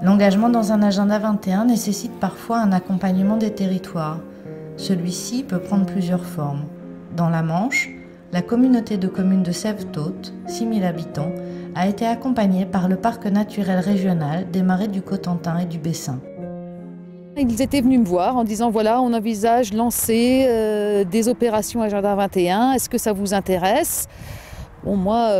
L'engagement dans un agenda 21 nécessite parfois un accompagnement des territoires. Celui-ci peut prendre plusieurs formes. Dans la Manche, la communauté de communes de Sèvres-Thautes, 6000 habitants, a été accompagnée par le parc naturel régional des Marais du Cotentin et du Bessin. Ils étaient venus me voir en disant voilà, on envisage lancer des opérations Agenda 21, est-ce que ça vous intéresse? Bon, moi,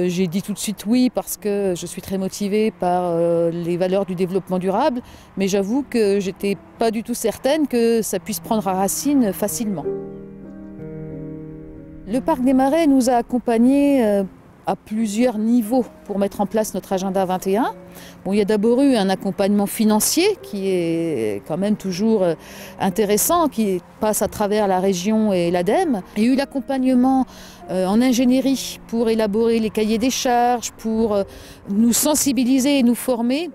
j'ai dit tout de suite oui parce que je suis très motivée par les valeurs du développement durable, mais j'avoue que j'étais pas du tout certaine que ça puisse prendre racine facilement. Le Parc des Marais nous a accompagnés à plusieurs niveaux pour mettre en place notre Agenda 21. Bon, il y a d'abord eu un accompagnement financier qui est quand même toujours intéressant, qui passe à travers la région et l'ADEME. Il y a eu l'accompagnement en ingénierie pour élaborer les cahiers des charges, pour nous sensibiliser et nous former,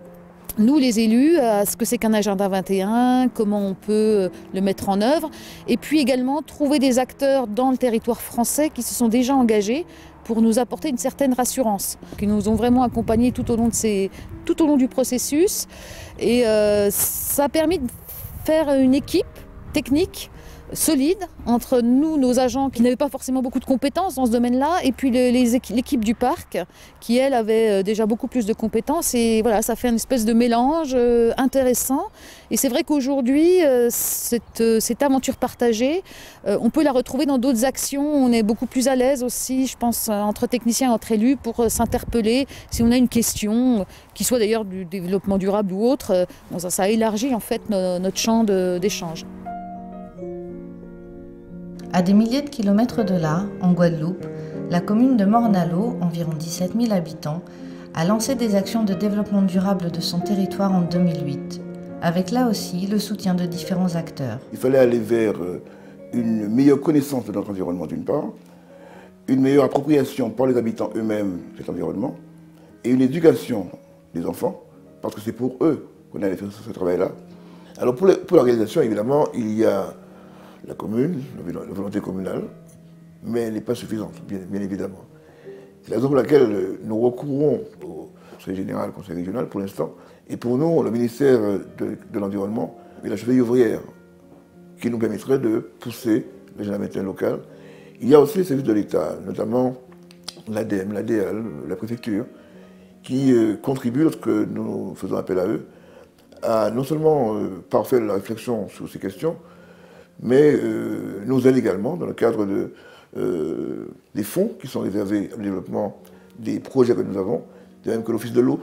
nous les élus, à ce que c'est qu'un Agenda 21, comment on peut le mettre en œuvre. Et puis également trouver des acteurs dans le territoire français qui se sont déjà engagés pour nous apporter une certaine rassurance, qui nous ont vraiment accompagnés tout au long du processus. Et ça a permis de faire une équipe technique solide entre nous, nos agents qui n'avaient pas forcément beaucoup de compétences dans ce domaine-là, et puis l'équipe du parc qui, elle, avait déjà beaucoup plus de compétences. Et voilà, ça fait une espèce de mélange intéressant. Et c'est vrai qu'aujourd'hui, cette aventure partagée, on peut la retrouver dans d'autres actions. On est beaucoup plus à l'aise aussi, je pense, entre techniciens et entre élus pour s'interpeller. Si on a une question, qui soit d'ailleurs du développement durable ou autre, bon, ça élargit en fait notre champ d'échange. À des milliers de kilomètres de là, en Guadeloupe, la commune de Morne-à-l'Eau, environ 17 000 habitants, a lancé des actions de développement durable de son territoire en 2008, avec là aussi le soutien de différents acteurs. Il fallait aller vers une meilleure connaissance de notre environnement d'une part, une meilleure appropriation par les habitants eux-mêmes de cet environnement, et une éducation des enfants, parce que c'est pour eux qu'on allait faire ce travail-là. Alors pour la réalisation, évidemment, il y a la commune, la volonté communale, mais elle n'est pas suffisante, bien évidemment. C'est la raison pour laquelle nous recourons au Conseil général, au Conseil régional pour l'instant, et pour nous, le ministère de l'Environnement est la cheville ouvrière qui nous permettrait de pousser l'agenda 21 local. Il y a aussi les services de l'État, notamment l'ADEME, l'ADEAL, la préfecture, qui contribuent, lorsque nous faisons appel à eux, à non seulement parfaire la réflexion sur ces questions, mais nous aident également dans le cadre des fonds qui sont réservés au développement des projets que nous avons, de même que l'Office de l'eau,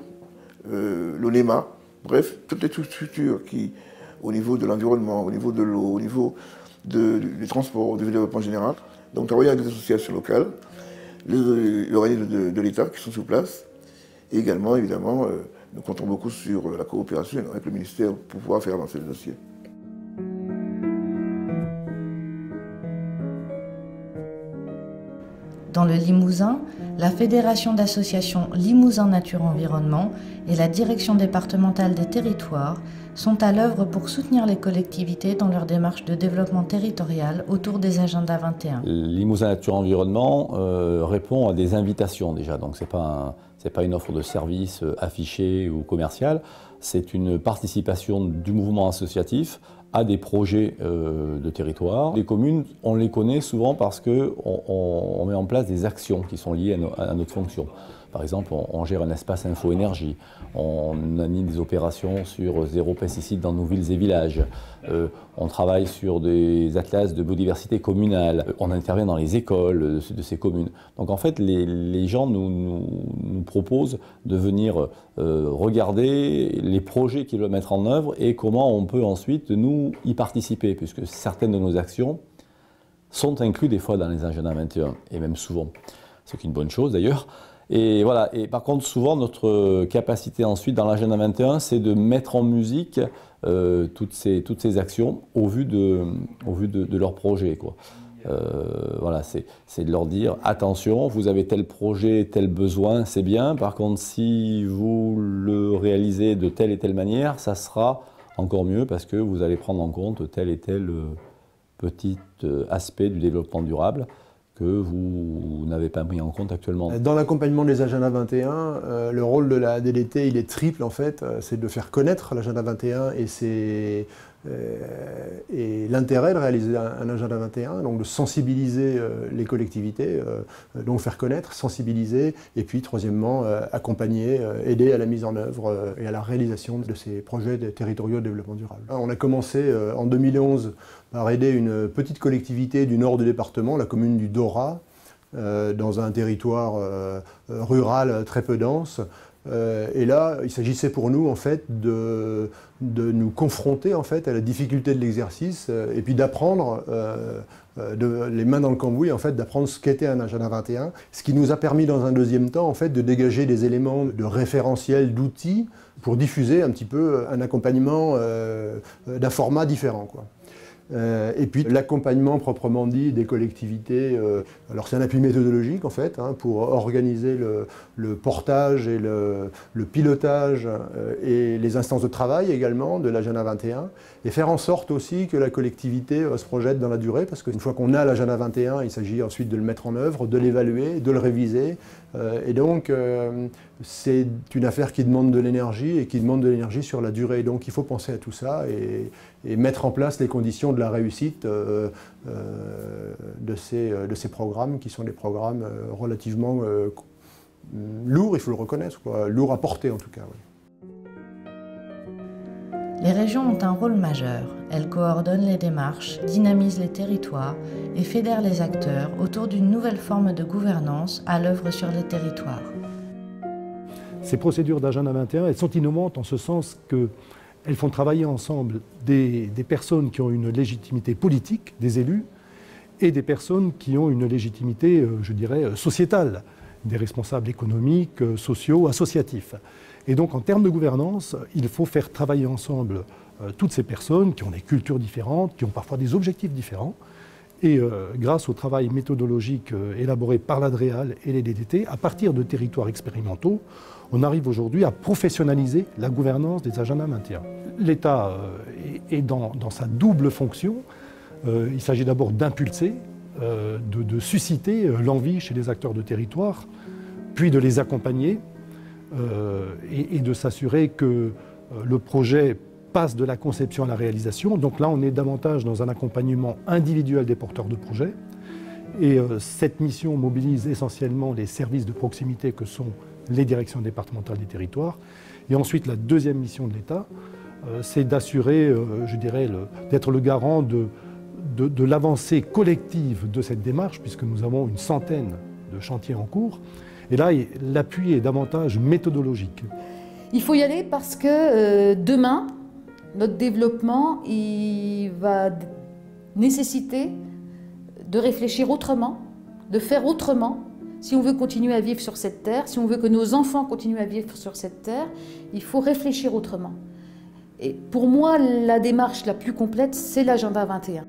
l'ONEMA, bref, toutes les structures qui, au niveau de l'environnement, au niveau de l'eau, au niveau des transports, du développement général, donc travailler avec des associations locales, les organismes de l'État qui sont sur place, et également, évidemment, nous comptons beaucoup sur la coopération avec le ministère pour pouvoir faire avancer le dossier. Dans le Limousin, la Fédération d'associations Limousin Nature Environnement et la Direction départementale des territoires sont à l'œuvre pour soutenir les collectivités dans leur démarche de développement territorial autour des agendas 21. Limousin Nature Environnement répond à des invitations déjà, donc c'est pas une offre de service affichée ou commerciale, c'est une participation du mouvement associatif à des projets de territoire. Les communes, on les connaît souvent parce qu'on met en place des actions qui sont liées à notre fonction. Par exemple, on gère un espace info-énergie, on anime des opérations sur zéro pesticide dans nos villes et villages, on travaille sur des atlas de biodiversité communale, on intervient dans les écoles de ces communes. Donc en fait, les gens nous proposent de venir regarder les projets qu'ils veulent mettre en œuvre et comment on peut ensuite, nous, y participer, puisque certaines de nos actions sont incluses des fois dans les agendas 21, et même souvent, ce qui est une bonne chose d'ailleurs. Et voilà. Et par contre, souvent, notre capacité ensuite dans l'agenda 21, c'est de mettre en musique toutes ces actions au vu de leur projet, quoi. Voilà, c'est de leur dire attention, vous avez tel projet, tel besoin, c'est bien. Par contre, si vous le réalisez de telle et telle manière, ça sera encore mieux parce que vous allez prendre en compte tel et tel petit aspect du développement durable que vous n'avez pas pris en compte actuellement? Dans l'accompagnement des agendas 21, le rôle de la DDT, il est triple en fait. C'est de faire connaître l'agenda 21 et l'intérêt de réaliser un agenda 21, donc de sensibiliser les collectivités, donc faire connaître, sensibiliser, et puis troisièmement, accompagner, aider à la mise en œuvre et à la réalisation de ces projets territoriaux de développement durable. On a commencé en 2011 par aider une petite collectivité du nord du département, la commune du Dorat, dans un territoire rural très peu dense. Et là, il s'agissait pour nous en fait de nous confronter en fait à la difficulté de l'exercice et puis d'apprendre, les mains dans le cambouis, en fait, d'apprendre ce qu'était un agenda 21, ce qui nous a permis dans un deuxième temps en fait de dégager des éléments de référentiel, d'outils pour diffuser un petit peu un accompagnement d'un format différent, quoi. Et puis l'accompagnement proprement dit des collectivités, alors c'est un appui méthodologique en fait, hein, pour organiser le portage et le pilotage et les instances de travail également de l'agenda 21 et faire en sorte aussi que la collectivité se projette dans la durée parce qu'une fois qu'on a l'agenda 21, il s'agit ensuite de le mettre en œuvre, de l'évaluer, de le réviser et donc c'est une affaire qui demande de l'énergie et qui demande de l'énergie sur la durée. Donc il faut penser à tout ça et mettre en place les conditions de la réussite de ces programmes qui sont des programmes relativement lourds, il faut le reconnaître, quoi, lourds à porter en tout cas. Oui. Les régions ont un rôle majeur. Elles coordonnent les démarches, dynamisent les territoires et fédèrent les acteurs autour d'une nouvelle forme de gouvernance à l'œuvre sur les territoires. Ces procédures d'agenda 21, elles sont innovantes en ce sens qu'elles font travailler ensemble des personnes qui ont une légitimité politique, des élus, et des personnes qui ont une légitimité, je dirais, sociétale, des responsables économiques, sociaux, associatifs. Et donc en termes de gouvernance, il faut faire travailler ensemble toutes ces personnes qui ont des cultures différentes, qui ont parfois des objectifs différents. Et grâce au travail méthodologique élaboré par l'ADREAL et les DDT, à partir de territoires expérimentaux, on arrive aujourd'hui à professionnaliser la gouvernance des agendas 21. L'État est dans sa double fonction. Il s'agit d'abord d'impulser, de susciter l'envie chez les acteurs de territoire, puis de les accompagner et de s'assurer que le projet passe de la conception à la réalisation. Donc là, on est davantage dans un accompagnement individuel des porteurs de projets. Et cette mission mobilise essentiellement les services de proximité que sont les directions départementales des territoires. Et ensuite, la deuxième mission de l'État, c'est d'assurer, je dirais, d'être le garant de l'avancée collective de cette démarche, puisque nous avons une centaine de chantiers en cours. Et là, l'appui est davantage méthodologique. Il faut y aller parce que demain, notre développement il va nécessiter de réfléchir autrement, de faire autrement. Si on veut continuer à vivre sur cette terre, si on veut que nos enfants continuent à vivre sur cette terre, il faut réfléchir autrement. Et pour moi, la démarche la plus complète, c'est l'agenda 21.